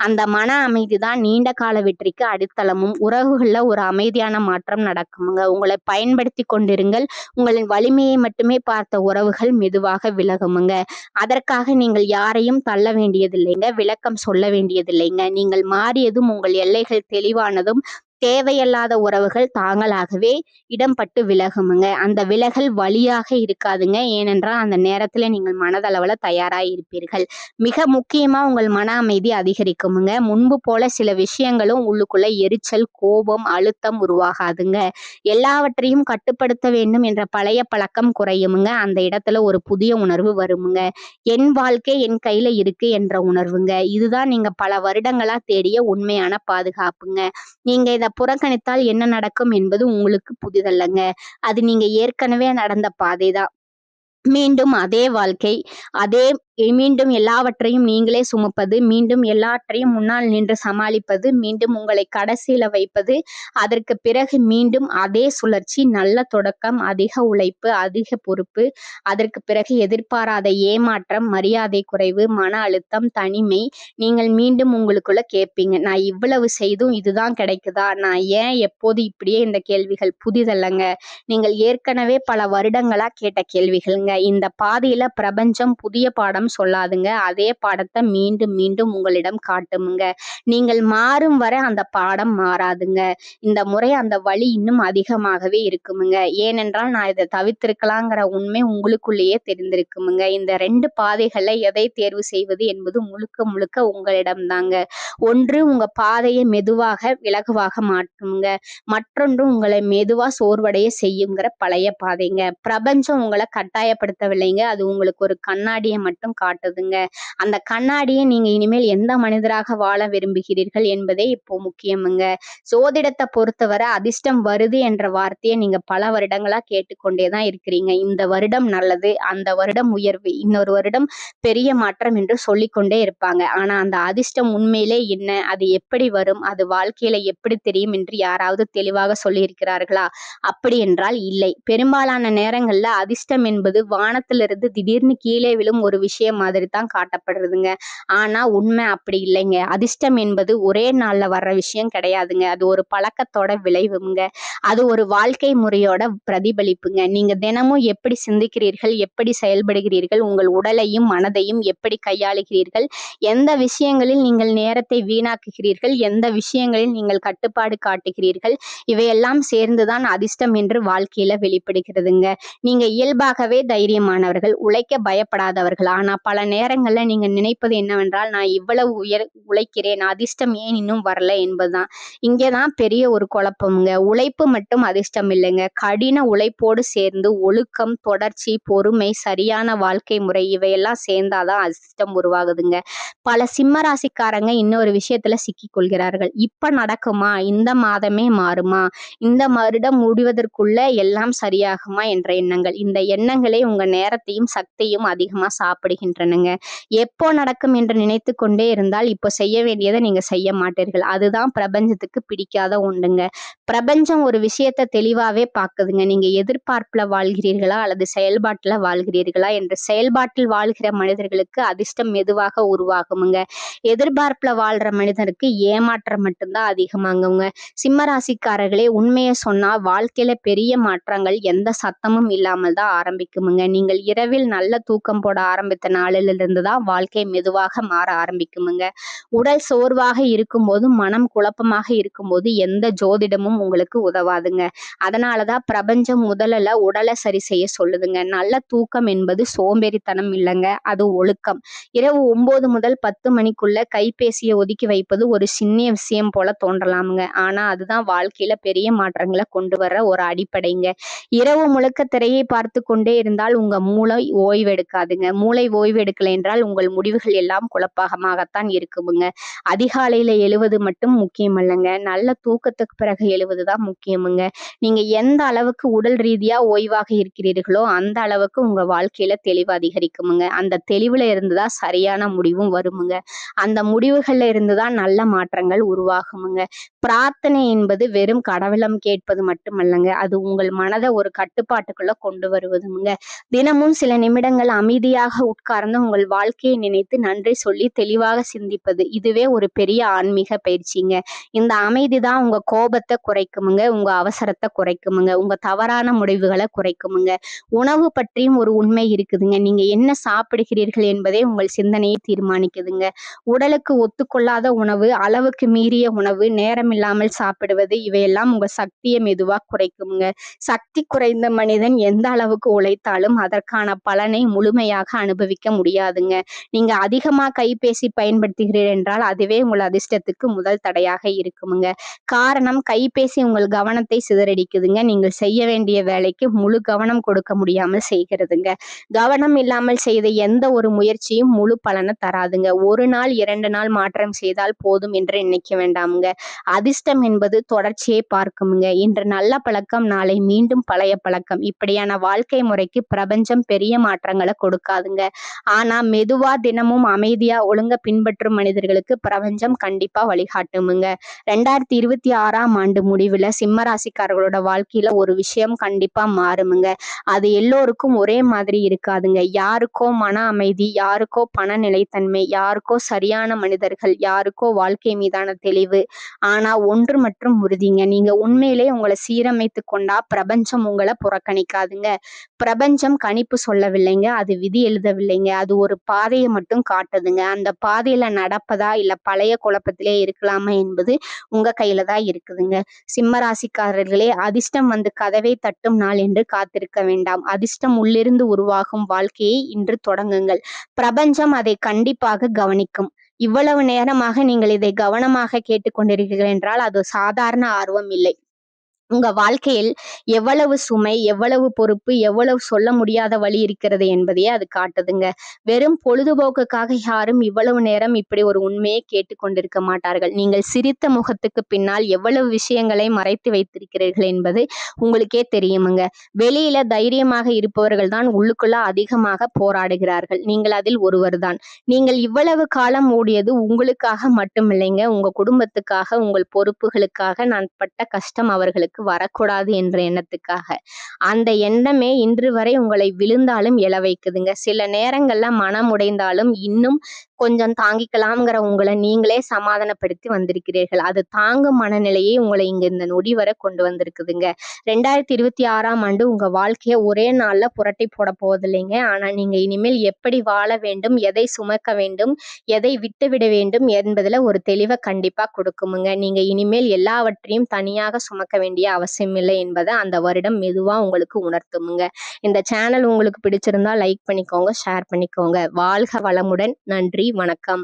அந்த மன அமைதி தான் நீண்ட கால வெற்றிக்கு அடித்தளமும். உறவுகள்ல ஒரு அமைதியான மாற்றம் நடக்குமுங்க. உங்களை பயன்படுத்தி கொண்டிருங்கள். உங்களின் வலிமையை மட்டுமே பார்த்த உறவுகள் மெதுவாக விலகுமுங்க. அதற்காக நீங்கள் யாரையும் தள்ள வேண்டியதில்லைங்க, விளக்கம் சொல்ல வேண்டியதில்லைங்க. நீங்கள் மாறியதும், உங்கள் எல்லைகள் தெளிவானதும், தேவையில்லாத உறவுகள் தாங்களாகவே இடம்பட்டு விலகுமுங்க. அந்த விலகல் வலியாக இருக்காதுங்க. ஏனென்றால் அந்த நேரத்துல நீங்கள் மனதளவுல தயாராக இருப்பீர்கள். மிக முக்கியமா உங்கள் மன அமைதி அதிகரிக்குமுங்க. முன்பு போல சில விஷயங்களும் உள்ளுக்குள்ள எரிச்சல், கோபம், அழுத்தம் உருவாகாதுங்க. எல்லாவற்றையும் கட்டுப்படுத்த வேண்டும் என்ற பழைய பழக்கம் குறையுமுங்க. அந்த இடத்துல ஒரு புதிய உணர்வு வருமுங்க. என் வாழ்க்கை என் கையில இருக்கு என்ற உணர்வுங்க. இதுதான் நீங்க பல வருடங்களா தேடிய உண்மையான பாதுகாப்புங்க. நீங்க இத புறக்கணித்தால் என்ன நடக்கும் என்பது உங்களுக்கு புதிதல்லங்க. அது நீங்க ஏற்கனவே நடந்த பாதைதான். மீண்டும் அதே வாழ்க்கை, அதே மீண்டும் எல்லாவற்றையும் நீங்களே சுமப்பது, மீண்டும் எல்லாவற்றையும் முன்னால் நின்று சமாளிப்பது, மீண்டும் உங்களை கடைசியில வைப்பது, அதற்கு பிறகு மீண்டும் அதே சுழற்சி. நல்ல தொடக்கம், அதிக உழைப்பு, அதிக பொறுப்பு, அதற்கு பிறகு எதிர்பாராத ஏமாற்றம், மரியாதை குறைவு, மன அழுத்தம், தனிமை. நீங்கள் மீண்டும் உங்களுக்குள்ள கேட்பீங்க, நான் இவ்வளவு செய்தும் இதுதான் கிடைக்குதா, நான் ஏன் எப்போது இப்படியே? இந்த கேள்விகள் புதிதல்லங்க. நீங்கள் ஏற்கனவே பல வருடங்களா கேட்ட கேள்விகள்ங்க. இந்த பாதையில பிரபஞ்சம் புதிய பாடம் சொல்லாதுங்க. அதே பாடத்தை மீண்டும் மீண்டும் உங்களிடம் காட்டுமுங்க. நீங்கள் மாறும் வரை அந்த பாடம் மாறாதுங்க. இந்த முறை அந்த வலி இன்னும் அதிகமாகவே இருக்குமுங்க. ஏனென்றால் நான் இதை தவிர்த்திருக்கலாங்கிற உண்மை உங்களுக்குள்ளேயே தெரிந்திருக்குமுங்க. இந்த 2 பாதைகள்ல எதை தேர்வு செய்வது என்பது முழுக்க முழுக்க உங்களிடம் தாங்க. ஒன்று உங்க பாதையை மெதுவாக இலகுவாக மாற்றுங்க, மற்றொன்று உங்களை மெதுவா சோர்வடைய செய்யுங்கிற பழைய பாதைங்க. பிரபஞ்சம் உங்களை கட்டாயப்படுத்தவில்லைங்க. அது உங்களுக்கு ஒரு கண்ணாடியை மட்டும் காட்டுதுங்க. அந்த கண்ணாடியை நீங்க இனிமேல் எந்த மனிதராக வாழ விரும்புகிறீர்கள் என்பதே இப்போ முக்கியமுங்க. ஜோதிடத்தை பொறுத்தவரை அதிர்ஷ்டம் வருது என்ற வார்த்தையை நீங்க பல வருடங்களா கேட்டுக்கொண்டேதான் இருக்கிறீங்க. இந்த வருடம் நல்லது, அந்த வருடம் உயர்வு, இன்னொரு வருடம் பெரிய மாற்றம் என்று சொல்லிக்கொண்டே இருப்பாங்க. ஆனா அந்த அதிர்ஷ்டம் உண்மையிலே என்ன, அது எப்படி வரும், அது வாழ்க்கையில எப்படி தெரியும் என்று யாராவது தெளிவாக சொல்லியிருக்கிறார்களா? அப்படி என்றால் இல்லை. பெரும்பாலான நேரங்கள்ல அதிர்ஷ்டம் என்பது வானத்திலிருந்து திடீர்னு கீழே விழும் ஒரு விஷயம் மாதிரி தான் காட்டப்படுறதுங்க. ஆனா உண்மை அப்படி இல்லைங்க. அதிர்ஷ்டம் என்பது ஒரே நாள்ல வர்ற விஷயம் கிடையாதுங்க. அது ஒரு பழக்கத்தோட விளைவுங்க. அது ஒரு வாழ்க்கை முறையோட பிரதிபலிப்புங்க. நீங்க தினமும் எப்படி சிந்திக்கிறீர்கள், எப்படி செயல்படுகிறீர்கள், உங்கள் உடலையும் மனதையும் எப்படி கையாளுகிறீர்கள், எந்த விஷயங்களில் நீங்கள் நேரத்தை நேரத்தை வீணாக்குகிறீர்கள், எந்த விஷயங்களில் நீங்கள் கட்டுப்பாடு காட்டுகிறீர்கள், இவையெல்லாம் சேர்ந்துதான் அதிர்ஷ்டம் என்று வாழ்க்கையில வெளிப்படுகிறதுங்க. நீங்க இயல்பாகவே தைரியமானவர்கள், உழைக்க பயப்படாதவர்கள். ஆனா பல நேரங்கள்ல நீங்க நினைப்பது என்னவென்றால், நான் இவ்வளவு உழைக்கிறேன், அதிர்ஷ்டம் ஏன் இன்னும் வரல என்பதுதான். இங்கேதான் பெரிய ஒரு குழப்பமுங்க. உழைப்பு மட்டும் அதிர்ஷ்டம் இல்லைங்க. கடின உழைப்போடு சேர்ந்து ஒழுக்கம், தொடர்ச்சி, பொறுமை, சரியான வாழ்க்கை முறை இவையெல்லாம் சேர்ந்தாதான் அதிர்ஷ்டம் உருவாகுதுங்க. பல சிம்ம ராசிக்காரங்க இன்னொரு விஷயத்துல சிக்கிக் கொள்கிறார்கள். இப்ப நடக்குமா, இந்த மாதமே மாறுமா, இந்த வருடம் முடிவதற்குள்ள எல்லாம் சரியாகுமா என்ற எண்ணங்கள். இந்த எண்ணங்களே உங்க நேரத்தையும் சக்தியும் அதிகமா சாப்பிடுகின்றனங்க. எப்போ நடக்கும் என்று நினைத்து கொண்டே இருந்தால் இப்போ செய்ய வேண்டியதை நீங்க செய்ய மாட்டீர்கள். அதுதான் பிரபஞ்சத்துக்கு பிடிக்காத ஒன்றுங்க. பிரபஞ்சம் ஒரு விஷயத்த தெளிவாவே பாக்குதுங்க. நீங்க எதிர்பார்ப்புல வாழ்கிறீர்களா அல்லது செயல்பாட்டுல வாழ்கிறீர்களா என்று. செயல்பாட்டில் வாழ்கிற மனிதர்களுக்கு அதிர்ஷ்டம் மெதுவாக உருவாகுமுங்க. எதிர்பார்ப்புல வாழ்ற மனிதனுக்கு ஏமாற்றம் மட்டும்தான் அதிகமாகுங்க. சிம்ம ராசிக்காரர்களே, உண்மையை சொன்னா வாழ்க்கையில பெரிய மாற்றங்கள் எந்த சத்தமும் இல்லாமல் தான் ஆரம்பிக்குமுங்க. நீங்கள் இரவில் நல்ல தூக்கம் போட ஆரம்பித்த நாளிலிருந்து தான் வாழ்க்கை மெதுவாக மாற ஆரம்பிக்குமுங்க. உடல் சோர்வாக இருக்கும்போது, மனம் குழப்பமாக இருக்கும்போது எந்த ஜோதிடமும் உங்களுக்கு உதவாதுங்க. அதனாலதான் பிரபஞ்சம் முதல்ல உடலை சரி செய்ய சொல்லுதுங்க. நல்ல தூக்கம் என்பது சோம்பேறித்தனம் இல்லைங்க, அது ஒழுக்கம். இரவு 9 முதல் 10 மணிக்குள்ள கைபேசியை ஒதுக்கி வைப்பது ஒரு சின்ன விஷயம் போல தோன்றலாமுங்க. ஆனா அதுதான் வாழ்க்கையில பெரிய மாற்றங்களை கொண்டு வர ஒரு அடிப்படைங்க. இரவு முழுக்க திரையை பார்த்து கொண்டே இருந்தால் உங்க மூளை ஓய்வெடுக்காதுங்க. மூளை ஓய்வெடுக்கலை என்றால் உங்கள் முடிவுகள் எல்லாம் குழப்பமாகத்தான் இருக்குமுங்க. அதிகாலையில எழுவது மட்டும் முக்கியம் அல்லங்க, நல்ல தூக்கத்துக்கு பிறகு எழுவதுதான் முக்கியமுங்க. நீங்க எந்த அளவுக்கு உடல் ரீதியா ஓய்வாக இருக்கிறீர்களோ அந்த அளவுக்கு உங்க வாழ்க்கையில தெளிவு அதிகரிக்குமுங்க. அந்த தெளிவுல இருந்துதான் சரியான முடிவும் வருமுங்க. அந்த முடிவுகள்ல இருந்துதான் நல்ல மாற்றங்கள் உருவாகுமுங்க. பிரார்த்தனை என்பது வெறும் கடவுளம் கேட்பது மட்டுமல்லங்க, அது உங்கள் மனதை ஒரு கட்டுப்பாட்டுக்குள்ள கொண்டு வருவதுங்க. தினமும் சில நிமிடங்கள் அமைதியாக உட்கார்ந்து உங்கள் வாழ்க்கையை நினைத்து நன்றி சொல்லி தெளிவாக சிந்திப்பது, இதுவே ஒரு பெரிய ஆன்மீக பயிற்சிங்க. இந்த அமைதி தான் உங்க கோபத்தை குறைக்குமுங்க, உங்க அவசரத்தை குறைக்குமுங்க, உங்க தவறான முடிவுகளை குறைக்குமுங்க. உணவு பற்றியும் ஒரு உண்மை இருக்குதுங்க. நீங்க என்ன சாப்பிடுகிறீர்கள் என்பதே உங்கள் சிந்தனையை தீர்மானிக்குதுங்க. உடலுக்கு ஒத்துக்கொள்ளாத உணவு, அளவுக்கு மீறிய உணவு, நேரமில்லாமல் சாப்பிடுவது இவையெல்லாம் உங்க சக்தியை மெதுவா குறைக்குமுங்க. சக்தி குறைந்த மனிதன் எந்த அளவுக்கு உழைத்தாலும் அதற்கான பலனை முழுமையாக அனுபவிக்க முடியாதுங்க. நீங்க அதிகமா கைபேசி பயன்படுத்துகிறீர்கள் என்றால் அதுவே உங்கள் அதிர்ஷ்டத்துக்கு முதல் தடையாக இருக்குமுங்க. காரணம், கைபேசி உங்கள் கவனத்தை சிதறடிக்குதுங்க. நீங்கள் செய்ய வேண்டிய வேலைக்கு முழு கவனம் கொடுக்க முடியாமல் செய்கிறதுங்க. கவனம் இல்லாமல் செய்த எந்த ஒரு முயற்சியும் முழு பலனை தராதுங்க. ஒரு நாள் 2 நாள் மாற்றம் செய்தால் போதும் என்று நினைக்க வேண்டாமுங்க. அதிர்ஷ்டம் என்பது தொடர்ச்சியை பார்க்குமுங்க. இன்று நல்ல பழக்கம், நாளை மீண்டும் பழைய பழக்கம். இப்படியான வாழ்க்கை முறைக்கு பிரபஞ்சம் பெரிய மாற்றங்களை கொடுக்காதுங்க. ஆனா மெதுவா தினமும் அமைதியா ஒழுங்க பின்பற்றும் மனிதர்களுக்கு பிரபஞ்சம் கண்டிப்பா வழிகாட்டுமுங்க. 2026ஆம் ஆண்டு முடிவுல சிம்ம ராசிக்காரர்களோட வாழ்க்கையில ஒரு விஷயம் கண்டிப்பா மாறுமுங்க. அது எல்லோருக்கும் ஒரே மாதிரி இருக்காதுங்க. யாருக்கோ மன அமைதி, யாருக்கோ பண நிலைத்தன்மை, யாருக்கோ சரியான மனிதர்கள், யாருக்கோ வாழ்க்கை மீதான தெளிவு. ஆனா ஒன்று மற்றும் உறுதிங்க, நீங்க உண்மையிலே உங்களை சீரமைத்து கொண்டா பிரபஞ்சம் உங்களை புறக்கணிக்காதுங்க. பிரபஞ்சம் கணிப்பு சொல்லவில்லைங்க, அது விதி எழுதவில்லைங்க, அது ஒரு பாதையை மட்டும் காட்டுதுங்க. அந்த பாதையில நடப்பதா இல்ல பழைய குழப்பத்திலே இருக்கலாமா என்பது உங்க கையில தான் இருக்குதுங்க. சிம்ம ராசிக்காரர்களே, அதிர்ஷ்டம் வந்து கதவை தட்டும் நாள் என்று காத்திருக்க வேண்டாம். அதிர்ஷ்டம் உள்ளிருந்து உருவாகும் வாழ்க்கையை இன்று தொடங்குங்கள். பிரபஞ்சம் அதை கண்டிப்பாக கவனிக்கும். இவ்வளவு நேரமாக நீங்கள் இதை கவனமாக கேட்டுக்கொண்டிருக்கிறீர்கள் என்றால் அது சாதாரண ஆர்வம் இல்லை. உங்க வாழ்க்கையில் எவ்வளவு சுமை, எவ்வளவு பொறுப்பு, எவ்வளவு சொல்ல முடியாத வழி இருக்கிறது என்பதையே அது காட்டுதுங்க. வெறும் பொழுதுபோக்குக்காக யாரும் இவ்வளவு நேரம் இப்படி ஒரு உண்மையை கேட்டுக்கொண்டிருக்க மாட்டார்கள். நீங்கள் சிரித்த முகத்துக்கு பின்னால் எவ்வளவு விஷயங்களை மறைத்து வைத்திருக்கிறீர்கள் என்பது உங்களுக்கே தெரியுமுங்க. வெளியில தைரியமாக இருப்பவர்கள் தான் உள்ளுக்குள்ள அதிகமாக போராடுகிறார்கள். நீங்கள் அதில் ஒருவர் தான். நீங்கள் இவ்வளவு காலம் ஓடியது உங்களுக்காக மட்டுமில்லைங்க, உங்க குடும்பத்துக்காக, உங்கள் பொறுப்புகளுக்காக. நான் பட்ட கஷ்டம் அவர்களுக்கு வரக்கூடாது என்ற எண்ணத்துக்காக. அந்த எண்ணமே இன்று வரை உங்களை விழுந்தாலும் எழ வைக்குதுங்க. சில நேரங்கள்ல மனம் உடைந்தாலும் இன்னும் கொஞ்சம் தாங்கிக்கலாம்ங்கிற உங்களை நீங்களே சமாதானப்படுத்தி வந்திருக்கிறீர்கள். அது தாங்கும் மனநிலையே உங்களை இங்க இந்த நொடி வரை கொண்டு வந்திருக்குதுங்க. 2026ஆம் ஆண்டு உங்க வாழ்க்கைய ஒரே நாள்ல புரட்டி போட போவதில்லைங்க. ஆனா நீங்க இனிமேல் எப்படி வாழ வேண்டும், எதை சுமக்க வேண்டும், எதை விட்டுவிட வேண்டும் என்பதுல ஒரு தெளிவை கண்டிப்பா கொடுக்குமுங்க. நீங்க இனிமேல் எல்லாவற்றையும் தனியாக சுமக்க வேண்டிய அவசியம் இல்லை என்பதை அந்த வருடம் மெதுவா உங்களுக்கு உணர்த்துமுங்க. இந்த சேனல் உங்களுக்கு பிடிச்சிருந்தா லைக் பண்ணிக்கோங்க, ஷேர் பண்ணிக்கோங்க. வாழ்க வளமுடன். நன்றி, வணக்கம்.